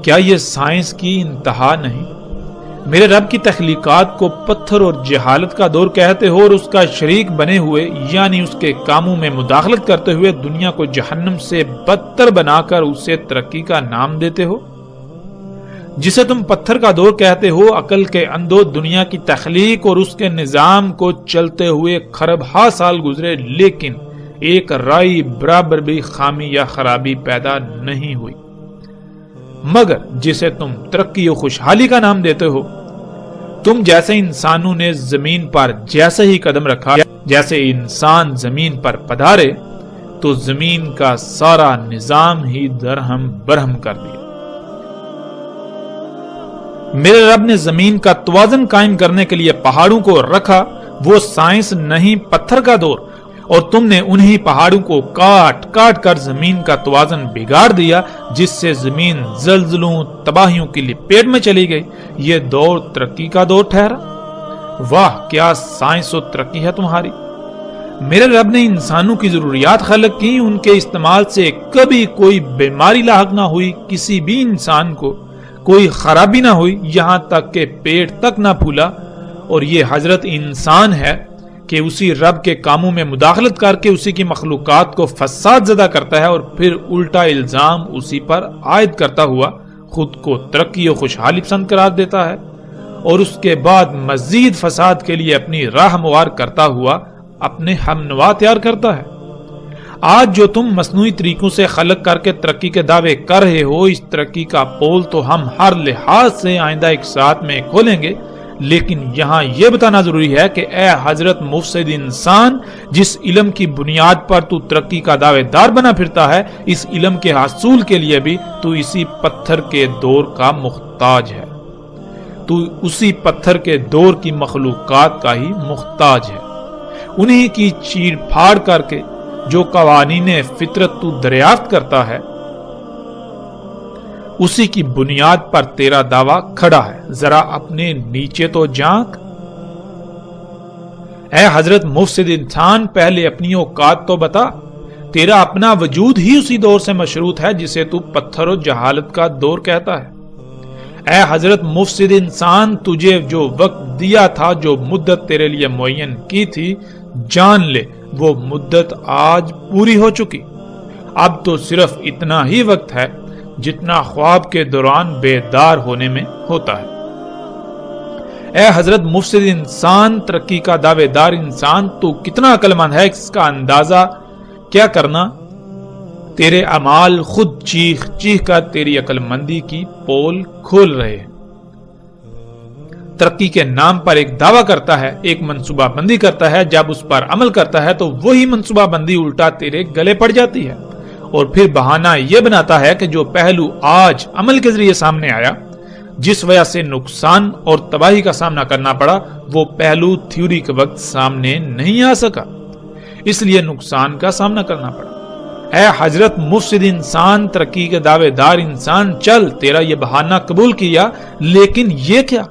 Speaker 1: کیا یہ سائنس کی انتہا نہیں؟ میرے رب کی تخلیقات کو پتھر اور جہالت کا دور کہتے ہو اور اس کا شریک بنے ہوئے یعنی اس کے کاموں میں مداخلت کرتے ہوئے دنیا کو جہنم سے بدتر بنا کر اسے ترقی کا نام دیتے ہو۔ جسے تم پتھر کا دور کہتے ہو، عقل کے اندھو دنیا کی تخلیق اور اس کے نظام کو چلتے ہوئے خرب ہا سال گزرے، لیکن ایک رائی برابر بھی خامی یا خرابی پیدا نہیں ہوئی۔ مگر جسے تم ترقی و خوشحالی کا نام دیتے ہو، تم جیسے انسانوں نے زمین پر جیسے ہی قدم رکھا، جیسے انسان زمین پر پدھارے تو زمین کا سارا نظام ہی درہم برہم کر دیا۔ میرے رب نے زمین کا توازن قائم کرنے کے لیے پہاڑوں کو رکھا، وہ سائنس نہیں پتھر کا دور، اور تم نے انہی پہاڑوں کو کاٹ کاٹ کر زمین کا توازن بگاڑ دیا، جس سے زمین زلزلوں تباہیوں کی لپیٹ میں چلی گئی۔ یہ دور ترقی کا دور ٹھہرا۔ واہ کیا سائنس و ترقی ہے تمہاری۔ میرے رب نے انسانوں کی ضروریات خلق کی، ان کے استعمال سے کبھی کوئی بیماری لاحق نہ ہوئی، کسی بھی انسان کو کوئی خرابی نہ ہوئی، یہاں تک کہ پیٹ تک نہ پھولا۔ اور یہ حضرت انسان ہے کہ اسی رب کے کاموں میں مداخلت کر کے اسی کی مخلوقات کو فساد زدہ کرتا ہے اور پھر الٹا الزام اسی پر عائد کرتا ہوا خود کو ترقی و خوشحالی پسند قرار دیتا ہے، اور اس کے بعد مزید فساد کے لیے اپنی راہ ہموار کرتا ہوا اپنے ہم نوا تیار کرتا ہے۔ آج جو تم مصنوعی طریقوں سے خلق کر کے ترقی کے دعوے کر رہے ہو، اس ترقی کا پول تو ہم ہر لحاظ سے آئندہ ایک ساتھ میں کھولیں گے، لیکن یہاں یہ بتانا ضروری ہے کہ اے حضرت مفسد انسان، جس علم کی بنیاد پر تو ترقی کا دعوے دار بنا پھرتا ہے، اس علم کے حصول کے لیے بھی تو اسی پتھر کے دور کا محتاج ہے۔ تو اسی پتھر کے دور کی مخلوقات کا ہی محتاج ہے، انہی کی چیر پھاڑ کر کے جو قوانین فطرت تو دریافت کرتا ہے، اسی کی بنیاد پر تیرا دعویٰ کھڑا ہے۔ ذرا اپنے نیچے تو جھانک۔ اے حضرت مفسد انسان، پہلے اپنی اوقات تو بتا۔ تیرا اپنا وجود ہی اسی دور سے مشروط ہے جسے تو پتھر و جہالت کا دور کہتا ہے۔ اے حضرت مفسد انسان، تجھے جو وقت دیا تھا، جو مدت تیرے لیے معین کی تھی، جان لے وہ مدت آج پوری ہو چکی۔ اب تو صرف اتنا ہی وقت ہے جتنا خواب کے دوران بیدار ہونے میں ہوتا ہے۔ اے حضرت مفسد انسان، ترقی کا دعوے دار انسان، تو کتنا عقل مند ہے، اس کا اندازہ کیا کرنا؟ تیرے اعمال خود چیخ چیخ کر تیری عقل مندی کی پول کھول رہے ہیں۔ ترقی کے نام پر ایک دعویٰ کرتا ہے، ایک منصوبہ بندی کرتا ہے، جب اس پر عمل کرتا ہے تو وہی منصوبہ بندی الٹا تیرے گلے پڑ جاتی ہے، اور پھر بہانہ یہ بناتا ہے کہ جو پہلو آج عمل کے ذریعے سامنے آیا، جس وجہ سے نقصان اور تباہی کا سامنا کرنا پڑا، وہ پہلو تھیوری کے وقت سامنے نہیں آ سکا، اس لیے نقصان کا سامنا کرنا پڑا۔ اے حضرت مفسد انسان، ترقی کے دعوے دار انسان، چل، تیرا یہ بہانہ قبول کیا، لیکن یہ کیا؟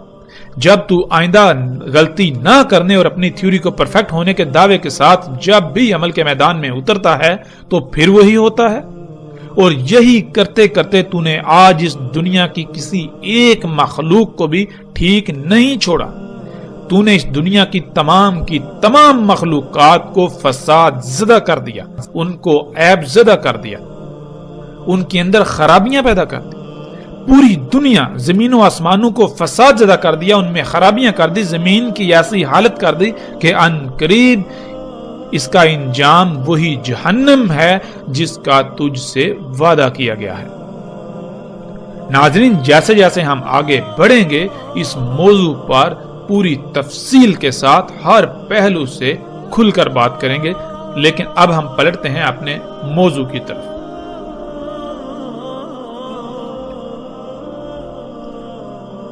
Speaker 1: جب تو آئندہ غلطی نہ کرنے اور اپنی تھیوری کو پرفیکٹ ہونے کے دعوے کے ساتھ جب بھی عمل کے میدان میں اترتا ہے تو پھر وہی ہوتا ہے، اور یہی کرتے کرتے تو نے آج اس دنیا کی کسی ایک مخلوق کو بھی ٹھیک نہیں چھوڑا۔ تو نے اس دنیا کی تمام مخلوقات کو فساد زدہ کر دیا، ان کو عیب زدہ کر دیا، ان کے اندر خرابیاں پیدا کر دی۔ پوری دنیا، زمین و آسمانوں کو فساد زدہ کر دیا، ان میں خرابیاں کر دی، زمین کی ایسی حالت کر دی کہ ان قریب اس کا انجام وہی جہنم ہے جس کا تجھ سے وعدہ کیا گیا ہے۔ ناظرین، جیسے جیسے ہم آگے بڑھیں گے اس موضوع پر پوری تفصیل کے ساتھ ہر پہلو سے کھل کر بات کریں گے، لیکن اب ہم پلٹتے ہیں اپنے موضوع کی طرف۔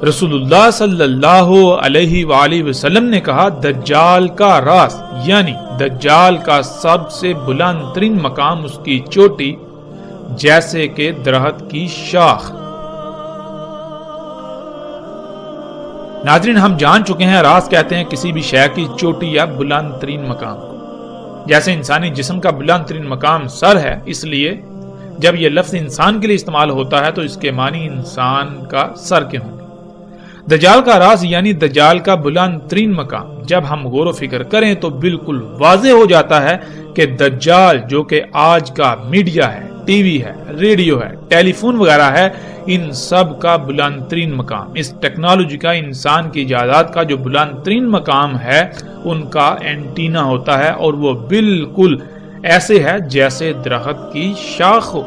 Speaker 1: رسول اللہ صلی اللہ علیہ وآلہ وسلم نے کہا، دجال کا راز یعنی دجال کا سب سے بلند ترین مقام اس کی چوٹی جیسے کہ درخت کی شاخ۔ ناظرین، ہم جان چکے ہیں راز کہتے ہیں کسی بھی شے کی چوٹی یا بلند ترین مقام کو۔ جیسے انسانی جسم کا بلند ترین مقام سر ہے، اس لیے جب یہ لفظ انسان کے لیے استعمال ہوتا ہے تو اس کے معنی انسان کا سر کے ہوں گے۔ دجال کا راز یعنی دجال کا بلند ترین مقام جب ہم غور و فکر کریں تو بالکل واضح ہو جاتا ہے کہ دجال جو کہ آج کا میڈیا ہے، ٹی وی ہے، ریڈیو ہے، ٹیلی فون وغیرہ ہے، ان سب کا بلند ترین مقام، اس ٹیکنالوجی کا، انسان کی ایجادات کا جو بلند ترین مقام ہے، ان کا اینٹینا ہوتا ہے، اور وہ بالکل ایسے ہے جیسے درخت کی شاخ ہو۔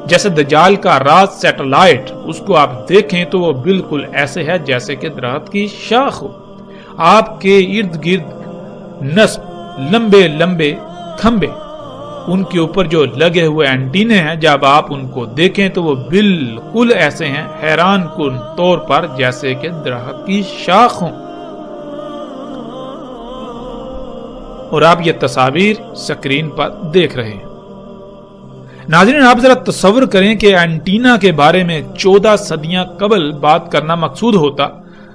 Speaker 1: جیسے دجال کا راز سیٹلائٹ، اس کو آپ دیکھیں تو وہ بالکل ایسے ہے جیسے کہ درخت کی شاخ ہو۔ آپ کے ارد گرد نصب لمبے لمبے کھمبے، ان کے اوپر جو لگے ہوئے اینٹینے ہیں، جب آپ ان کو دیکھیں تو وہ بالکل ایسے ہیں حیران کن طور پر جیسے کہ درخت کی شاخ ہوں۔ اور آپ یہ تصاویر سکرین پر دیکھ رہے ہیں۔ ناظرین، آپ ذرا تصور کریں کہ اینٹینا کے بارے میں 14 صدیاں قبل بات کرنا مقصود ہوتا،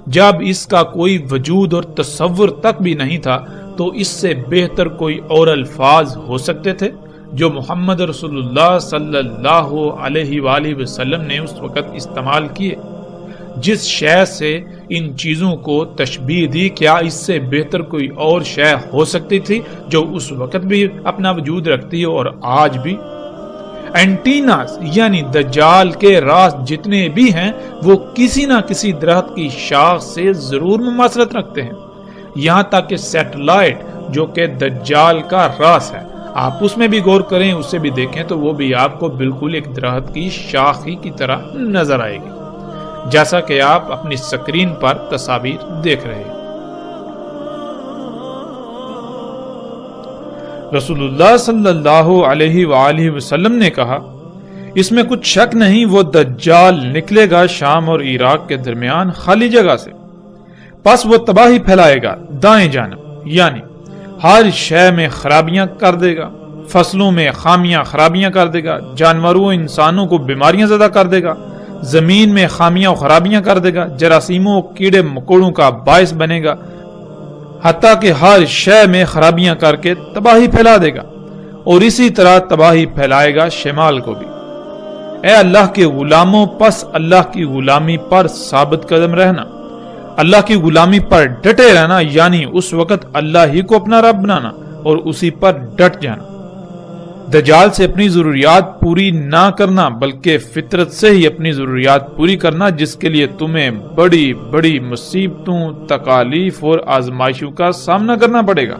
Speaker 1: جب اس کا کوئی وجود اور تصور تک بھی نہیں تھا، تو اس سے بہتر کوئی اور الفاظ ہو سکتے تھے جو محمد رسول اللہ صلی اللہ علیہ وآلہ وسلم نے اس وقت استعمال کیے۔ جس شے سے ان چیزوں کو تشبیہ دی، کیا اس سے بہتر کوئی اور شے ہو سکتی تھی جو اس وقت بھی اپنا وجود رکھتی ہے اور آج بھی؟ اینٹیناز یعنی دجال کے راز جتنے بھی ہیں وہ کسی نہ کسی درخت کی شاخ سے ضرور مماثلت رکھتے ہیں، یہاں تک کہ سیٹلائٹ جو کہ دجال کا راز ہے، آپ اس میں بھی غور کریں، اسے بھی دیکھیں تو وہ بھی آپ کو بالکل ایک درخت کی شاخ ہی کی طرح نظر آئے گی، جیسا کہ آپ اپنی سکرین پر تصاویر دیکھ رہے ہیں۔ رسول اللہ صلی اللہ علیہ وآلہ وسلم نے کہا، اس میں کچھ شک نہیں، وہ دجال نکلے گا شام اور عراق کے درمیان خالی جگہ سے، پس وہ تباہی پھیلائے گا دائیں جانب، یعنی ہر شے میں خرابیاں کر دے گا، فصلوں میں خرابیاں کر دے گا، جانوروں انسانوں کو بیماریاں زدہ کر دے گا، زمین میں خامیاں و خرابیاں کر دے گا، جراثیموں کیڑے مکوڑوں کا باعث بنے گا، حتیٰ کہ ہر شے میں خرابیاں کر کے تباہی پھیلا دے گا، اور اسی طرح تباہی پھیلائے گا شمال کو بھی۔ اے اللہ کے غلاموں، پس اللہ کی غلامی پر ثابت قدم رہنا، اللہ کی غلامی پر ڈٹے رہنا، یعنی اس وقت اللہ ہی کو اپنا رب بنانا اور اسی پر ڈٹ جانا۔ دجال سے اپنی ضروریات پوری نہ کرنا بلکہ فطرت سے ہی اپنی ضروریات پوری کرنا، جس کے لیے تمہیں بڑی بڑی مصیبتوں، تکالیف اور آزمائشوں کا سامنا کرنا پڑے گا،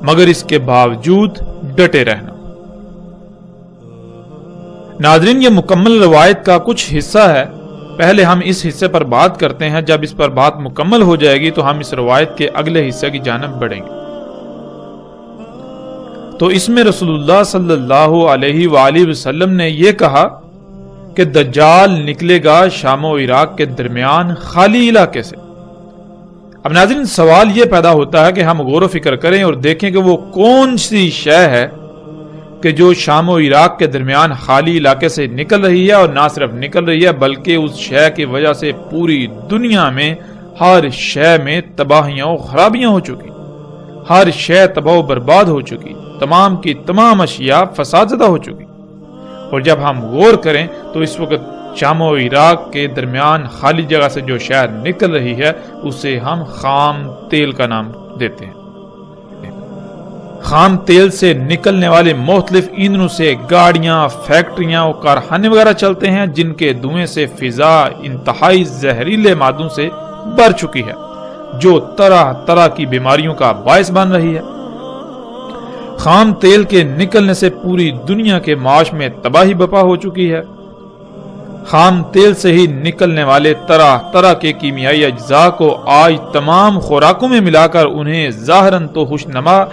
Speaker 1: مگر اس کے باوجود ڈٹے رہنا۔ ناظرین، یہ مکمل روایت کا کچھ حصہ ہے، پہلے ہم اس حصے پر بات کرتے ہیں، جب اس پر بات مکمل ہو جائے گی تو ہم اس روایت کے اگلے حصے کی جانب بڑھیں گے۔ تو اس میں رسول اللہ صلی اللہ علیہ وآلہ وسلم نے یہ کہا کہ دجال نکلے گا شام و عراق کے درمیان خالی علاقے سے۔ اب ناظرین، سوال یہ پیدا ہوتا ہے کہ ہم غور و فکر کریں اور دیکھیں کہ وہ کون سی شے ہے کہ جو شام و عراق کے درمیان خالی علاقے سے نکل رہی ہے، اور نہ صرف نکل رہی ہے بلکہ اس شے کی وجہ سے پوری دنیا میں ہر شے میں تباہیاں و خرابیاں ہو چکی، ہر شے تباہ و برباد ہو چکی، تمام کی تمام اشیاء فساد زدہ ہو چکی۔ اور جب ہم غور کریں تو اس وقت شام و عراق کے درمیان خالی جگہ سے جو شے نکل رہی ہے اسے ہم خام تیل کا نام دیتے ہیں۔ خام تیل سے نکلنے والے مختلف ایندھنوں سے گاڑیاں، فیکٹریاں اور کارخانے وغیرہ چلتے ہیں، جن کے دھوئیں سے فضا انتہائی زہریلے مادوں سے بھر چکی ہے، جو طرح طرح کی بیماریوں کا باعث بن رہی ہے۔ خام تیل کے نکلنے سے پوری دنیا کے معاش میں تباہی برپا ہو چکی ہے۔ خام تیل سے ہی نکلنے والے طرح طرح کے کیمیائی اجزاء کو آج تمام خوراکوں میں ملا کر انہیں ظاہراً تو خوشنما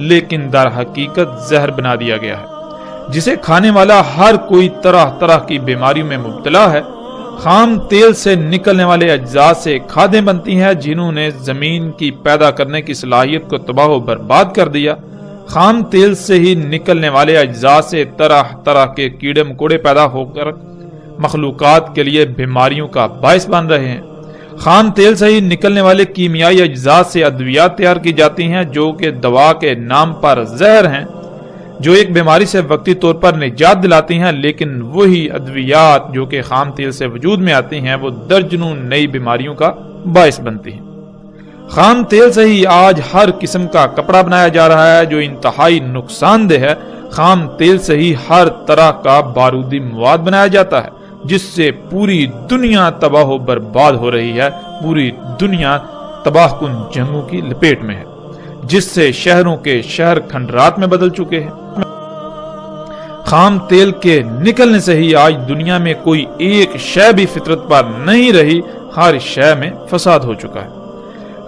Speaker 1: لیکن در حقیقت زہر بنا دیا گیا ہے، جسے کھانے والا ہر کوئی طرح طرح کی بیماریوں میں مبتلا ہے۔ خام تیل سے نکلنے والے اجزاء سے کھادیں بنتی ہیں جنہوں نے زمین کی پیدا کرنے کی صلاحیت کو تباہ و برباد کر دیا۔ خام تیل سے ہی نکلنے والے اجزاء سے طرح طرح کے کیڑے مکوڑے پیدا ہو کر مخلوقات کے لیے بیماریوں کا باعث بن رہے ہیں۔ خام تیل سے ہی نکلنے والے کیمیائی اجزاء سے ادویات تیار کی جاتی ہیں جو کہ دوا کے نام پر زہر ہیں، جو ایک بیماری سے وقتی طور پر نجات دلاتی ہیں، لیکن وہی ادویات جو کہ خام تیل سے وجود میں آتی ہیں وہ درجنوں نئی بیماریوں کا باعث بنتی ہیں۔ خام تیل سے ہی آج ہر قسم کا کپڑا بنایا جا رہا ہے جو انتہائی نقصان دہ ہے۔ خام تیل سے ہی ہر طرح کا بارودی مواد بنایا جاتا ہے جس سے پوری دنیا تباہ و برباد ہو رہی ہے، پوری دنیا تباہ کن جنگوں کی لپیٹ میں ہے، جس سے شہروں کے شہر کھنڈرات میں بدل چکے ہیں۔ خام تیل کے نکلنے سے ہی آج دنیا میں کوئی ایک شے بھی فطرت پر نہیں رہی، ہر شے میں فساد ہو چکا ہے۔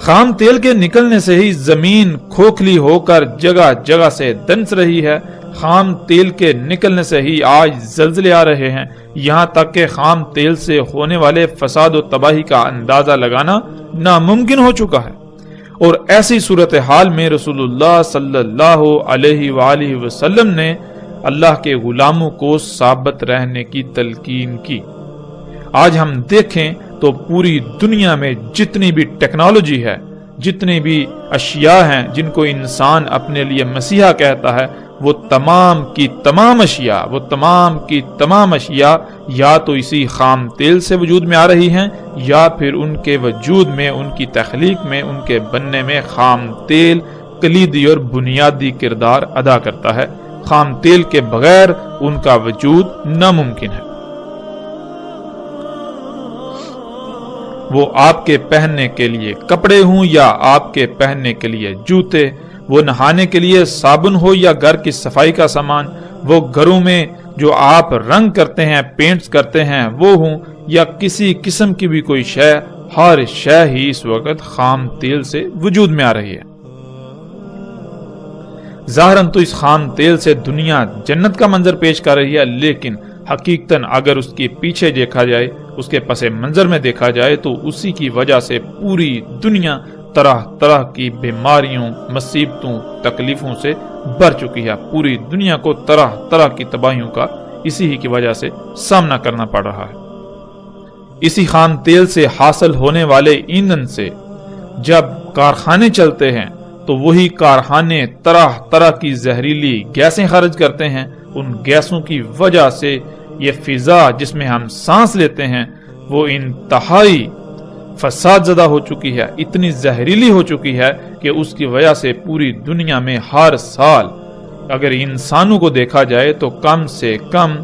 Speaker 1: خام تیل کے نکلنے سے ہی زمین کھوکھلی ہو کر جگہ جگہ سے دنس رہی ہے۔ خام تیل کے نکلنے سے ہی آج زلزلے آ رہے ہیں، یہاں تک کہ خام تیل سے ہونے والے فساد و تباہی کا اندازہ لگانا ناممکن ہو چکا ہے۔ اور ایسی صورتحال میں رسول اللہ صلی اللہ علیہ وآلہ وسلم نے اللہ کے غلاموں کو ثابت رہنے کی تلقین کی۔ آج ہم دیکھیں تو پوری دنیا میں جتنی بھی ٹیکنالوجی ہے، جتنی بھی اشیاء ہیں جن کو انسان اپنے لیے مسیحا کہتا ہے، وہ تمام کی تمام اشیاء یا تو اسی خام تیل سے وجود میں آ رہی ہیں، یا پھر ان کے وجود میں، ان کی تخلیق میں، ان کے بننے میں خام تیل کلیدی اور بنیادی کردار ادا کرتا ہے۔ خام تیل کے بغیر ان کا وجود ناممکن ہے۔ وہ آپ کے پہننے کے لیے کپڑے ہوں یا آپ کے پہننے کے لیے جوتے، وہ نہانے کے لیے صابن ہو یا گھر کی صفائی کا سامان، وہ گھروں میں جو آپ رنگ کرتے ہیں، پینٹس کرتے ہیں وہ ہوں، یا کسی قسم کی بھی کوئی شے، ہر شے ہی اس وقت خام تیل سے وجود میں آ رہی ہے۔ ظاہراً تو اس خام تیل سے دنیا جنت کا منظر پیش کر رہی ہے، لیکن حقیقتاً اگر اس کے پیچھے دیکھا جائے، اس کے پس منظر میں دیکھا جائے تو اسی کی وجہ سے پوری دنیا طرح طرح کی بیماریوں، مصیبتوں، تکلیفوں سے بھر چکی ہے۔ پوری دنیا کو طرح طرح کی تباہیوں کا اسی ہی کی وجہ سے سامنا کرنا پڑ رہا ہے۔ اسی خام تیل سے حاصل ہونے والے ایندھن سے جب کارخانے چلتے ہیں تو وہی کارخانے طرح طرح کی زہریلی گیسیں خارج کرتے ہیں، ان گیسوں کی وجہ سے یہ فضا جس میں ہم سانس لیتے ہیں وہ انتہائی فساد زدہ ہو چکی ہے، اتنی زہریلی ہو چکی ہے کہ اس کی وجہ سے پوری دنیا میں ہر سال اگر انسانوں کو دیکھا جائے تو کم سے کم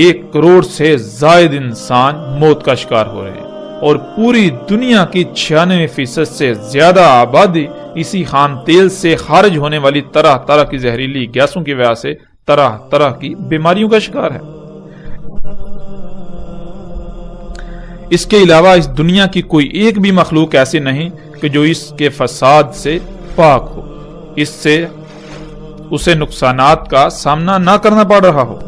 Speaker 1: 1 کروڑ سے زائد انسان موت کا شکار ہو رہے ہیں، اور پوری دنیا کی 96% سے زیادہ آبادی اسی خام تیل سے خارج ہونے والی طرح طرح کی زہریلی گیسوں کی وجہ سے طرح طرح کی بیماریوں کا شکار ہے۔ اس کے علاوہ اس دنیا کی کوئی ایک بھی مخلوق ایسی نہیں کہ جو اس کے فساد سے پاک ہو، اس سے اسے نقصانات کا سامنا نہ کرنا پڑ رہا ہو۔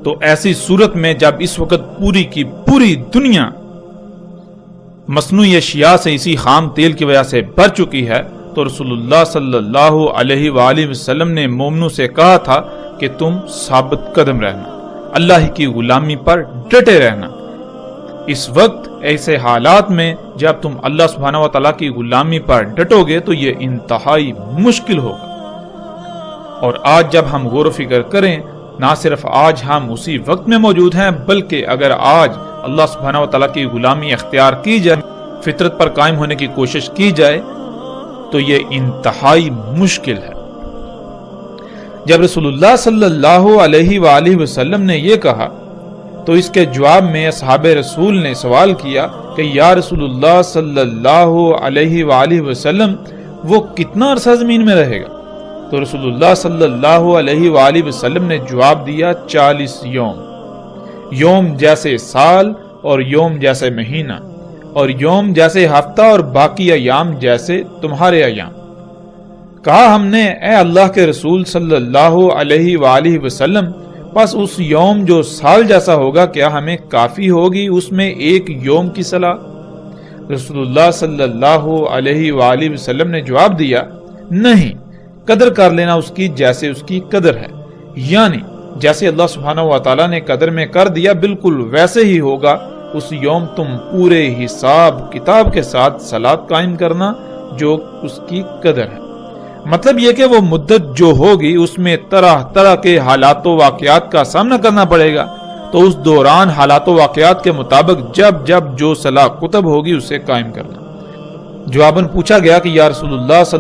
Speaker 1: تو ایسی صورت میں جب اس وقت پوری کی پوری دنیا مصنوعی اشیاء سے اسی خام تیل کی وجہ سے بھر چکی ہے، تو رسول اللہ صلی اللہ علیہ وآلہ وسلم نے مومنوں سے کہا تھا کہ تم ثابت قدم رہنا، اللہ کی غلامی پر ڈٹے رہنا۔ اس وقت ایسے حالات میں جب تم اللہ سبحانہ و تعالیٰ کی غلامی پر ڈٹو گے تو یہ انتہائی مشکل ہوگا۔ اور آج جب ہم غور و فکر کریں، نہ صرف آج ہم اسی وقت میں موجود ہیں، بلکہ اگر آج اللہ سبحانہ و تعالیٰ کی غلامی اختیار کی جائے، فطرت پر قائم ہونے کی کوشش کی جائے، تو یہ انتہائی مشکل ہے۔ جب رسول اللہ صلی اللہ علیہ وآلہ وسلم نے یہ کہا تو اس کے جواب میں اصحاب رسول نے سوال کیا کہ یا رسول اللہ صلی اللہ علیہ وآلہ وسلم وہ کتنا عرصہ زمین میں رہے گا؟ تو رسول اللہ صلی اللہ علیہ وآلہ وسلم نے جواب دیا 40 یوم، یوم جیسے سال اور یوم جیسے مہینہ اور یوم جیسے ہفتہ اور باقی ایام جیسے تمہارے ایام۔ کہا ہم نے اے اللہ کے رسول صلی اللہ علیہ وآلہ وسلم، پس اس یوم جو سال جیسا ہوگا کیا ہمیں کافی ہوگی اس میں ایک یوم کی صلاح؟ رسول اللہ صلی اللہ علیہ وآلہ وسلم نے جواب دیا نہیں، قدر کر لینا اس کی جیسے اس کی قدر ہے، یعنی جیسے اللہ سبحانہ و تعالیٰ نے قدر میں کر دیا بالکل ویسے ہی ہوگا اس یوم تم پورے حساب کتاب کے ساتھ صلاۃ قائم کرنا جو اس کی قدر ہے۔ مطلب یہ کہ وہ مدت جو ہوگی اس میں طرح طرح کے حالات و واقعات کا سامنا کرنا پڑے گا، تو اس دوران حالات و واقعات کے مطابق جب جب جو صلاح کتب ہوگی اسے قائم کرنا۔ جواباً پوچھا گیا کہ یا رسول اللہ صلی